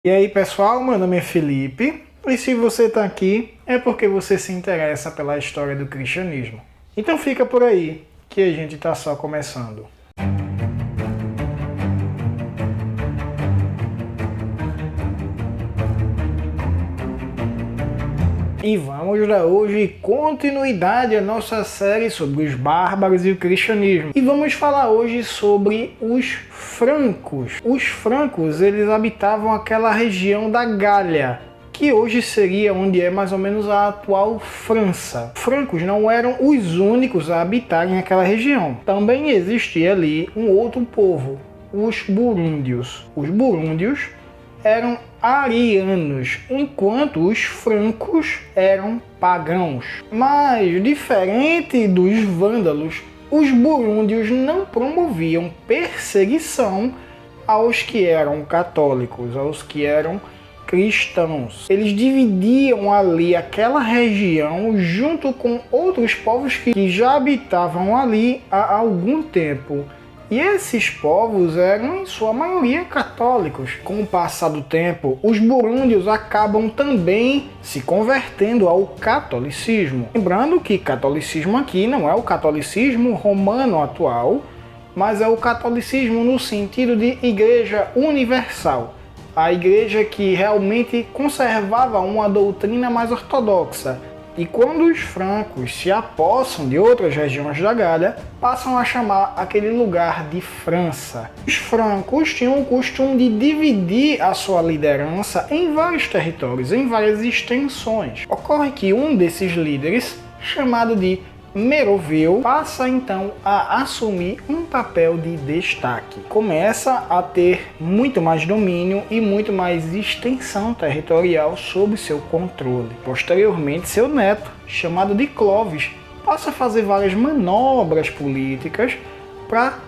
E aí pessoal, meu nome é Felipe e se você está aqui é porque você se interessa pela história do cristianismo. Então fica por aí que a gente está só começando. E vamos dar hoje continuidade à nossa série sobre os bárbaros e o cristianismo. E vamos falar hoje sobre os francos. Os francos, eles habitavam aquela região da Gália, que hoje seria onde é mais ou menos a atual França. Os francos não eram os únicos a habitarem aquela região. Também existia ali um outro povo, os burúndios. Os burúndios eram arianos, enquanto os francos eram pagãos. Mas, diferente dos vândalos, os burúndios não promoviam perseguição aos que eram católicos, aos que eram cristãos. Eles dividiam ali aquela região junto com outros povos que já habitavam ali há algum tempo. E esses povos eram, em sua maioria, católicos. Com o passar do tempo, os burúndios acabam também se convertendo ao catolicismo. Lembrando que catolicismo aqui não é o catolicismo romano atual, mas é o catolicismo no sentido de igreja universal. A igreja que realmente conservava uma doutrina mais ortodoxa. E quando os francos se apossam de outras regiões da Gália, passam a chamar aquele lugar de França. Os francos tinham o costume de dividir a sua liderança em vários territórios, em várias extensões. Ocorre que um desses líderes, chamado de Méroveu, passa então a assumir um papel de destaque. Começa a ter muito mais domínio e muito mais extensão territorial sob seu controle. Posteriormente, seu neto, chamado de Clovis, passa a fazer várias manobras políticas para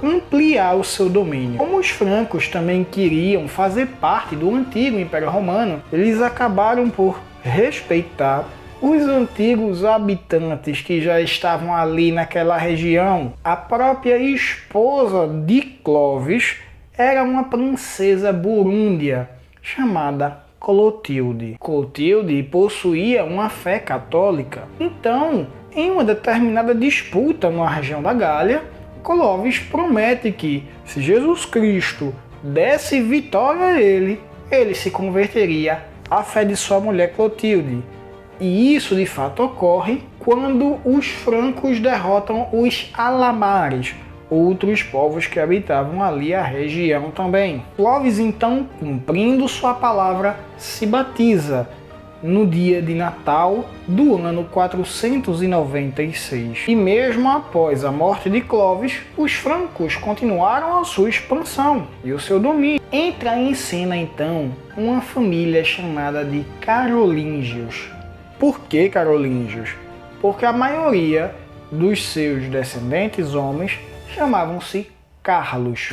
ampliar o seu domínio. Como os francos também queriam fazer parte do antigo Império Romano, eles acabaram por respeitar os antigos habitantes que já estavam ali naquela região. A própria esposa de Clovis era uma princesa burúndia chamada Clotilde. Clotilde possuía uma fé católica. Então, em uma determinada disputa na região da Gália, Clovis promete que, se Jesus Cristo desse vitória a ele se converteria à fé de sua mulher Clotilde. E isso de fato ocorre quando os francos derrotam os alamares, outros povos que habitavam ali a região também. Clovis então, cumprindo sua palavra, se batiza no dia de Natal do ano 496. E mesmo após a morte de Clovis, os francos continuaram a sua expansão e o seu domínio. Entra em cena então uma família chamada de Carolíngios. Por que carolíngios? Porque a maioria dos seus descendentes homens chamavam-se Carlos.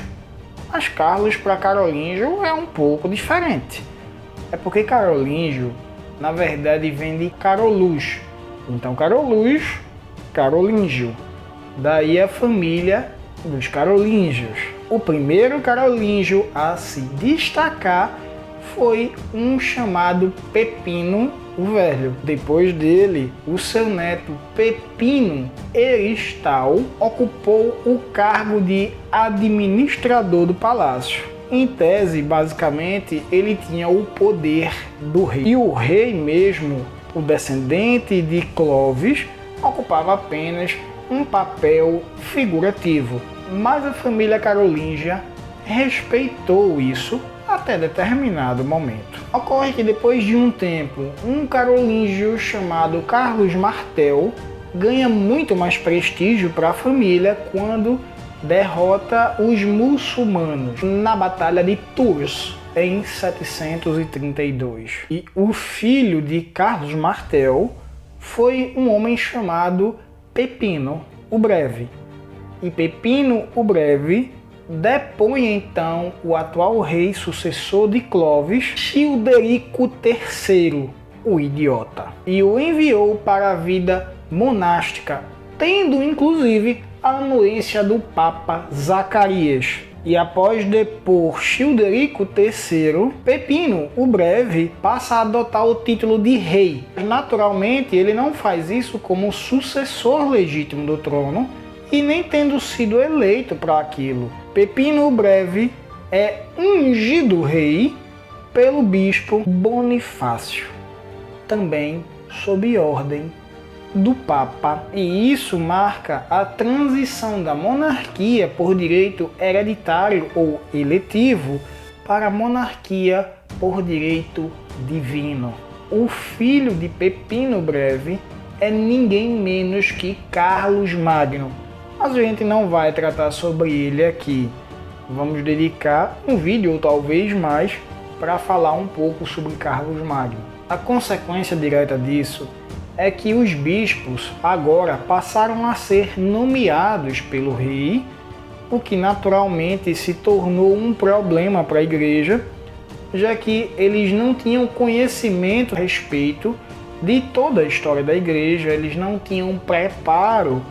Mas Carlos para carolíngio é um pouco diferente. É porque carolíngio, na verdade, vem de Carolus. Então Carolus, carolíngio. Daí a família dos carolíngios. O primeiro carolíngio a se destacar foi um chamado Pepino o Velho. Depois dele, o seu neto Pepino Heristal ocupou o cargo de administrador do palácio. Em tese, basicamente, ele tinha o poder do rei. E o rei mesmo, o descendente de Clovis, ocupava apenas um papel figurativo. Mas a família carolíngia respeitou isso até determinado momento. Ocorre que depois de um tempo, um carolíngio chamado Carlos Martel ganha muito mais prestígio para a família quando derrota os muçulmanos na Batalha de Tours em 732. E o filho de Carlos Martel foi um homem chamado Pepino o Breve. E Pepino o Breve depõe então o atual rei sucessor de Clovis, Childerico III, o Idiota, e o enviou para a vida monástica, tendo inclusive a anuência do Papa Zacarias. E após depor Childerico III, Pepino o Breve passa a adotar o título de rei. Naturalmente, ele não faz isso como sucessor legítimo do trono e nem tendo sido eleito para aquilo. Pepino o Breve é ungido rei pelo bispo Bonifácio, também sob ordem do Papa, e isso marca a transição da monarquia por direito hereditário ou eletivo para a monarquia por direito divino. O filho de Pepino Breve é ninguém menos que Carlos Magno, mas a gente não vai tratar sobre ele aqui. Vamos dedicar um vídeo ou talvez mais para falar um pouco sobre Carlos Magno. A consequência direta disso é que os bispos agora passaram a ser nomeados pelo rei, o que naturalmente se tornou um problema para a igreja, já que eles não tinham conhecimento a respeito de toda a história da igreja, eles não tinham preparo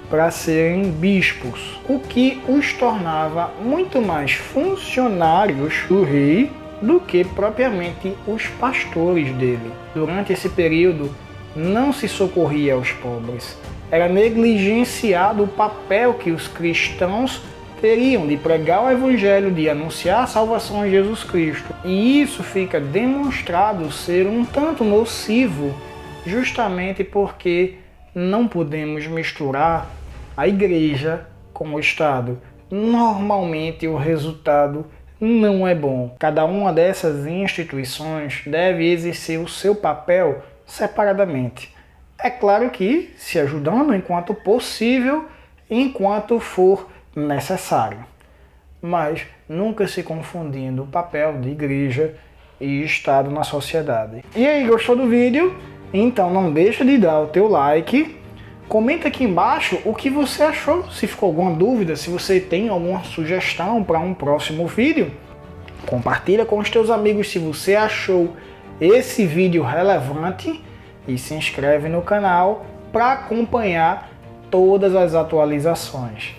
para serem bispos, o que os tornava muito mais funcionários do rei do que propriamente os pastores dele. Durante esse período, não se socorria aos pobres. Era negligenciado o papel que os cristãos teriam de pregar o evangelho, de anunciar a salvação em Jesus Cristo. E isso fica demonstrado ser um tanto nocivo, justamente porque não podemos misturar a igreja com o Estado. Normalmente o resultado não é bom. Cada uma dessas instituições deve exercer o seu papel separadamente. É claro que se ajudando enquanto possível, enquanto for necessário, mas nunca se confundindo o papel de igreja e Estado na sociedade. E aí, gostou do vídeo? Então não deixa de dar o teu like, comenta aqui embaixo o que você achou, se ficou alguma dúvida, se você tem alguma sugestão para um próximo vídeo, compartilha com os teus amigos se você achou esse vídeo relevante e se inscreve no canal para acompanhar todas as atualizações.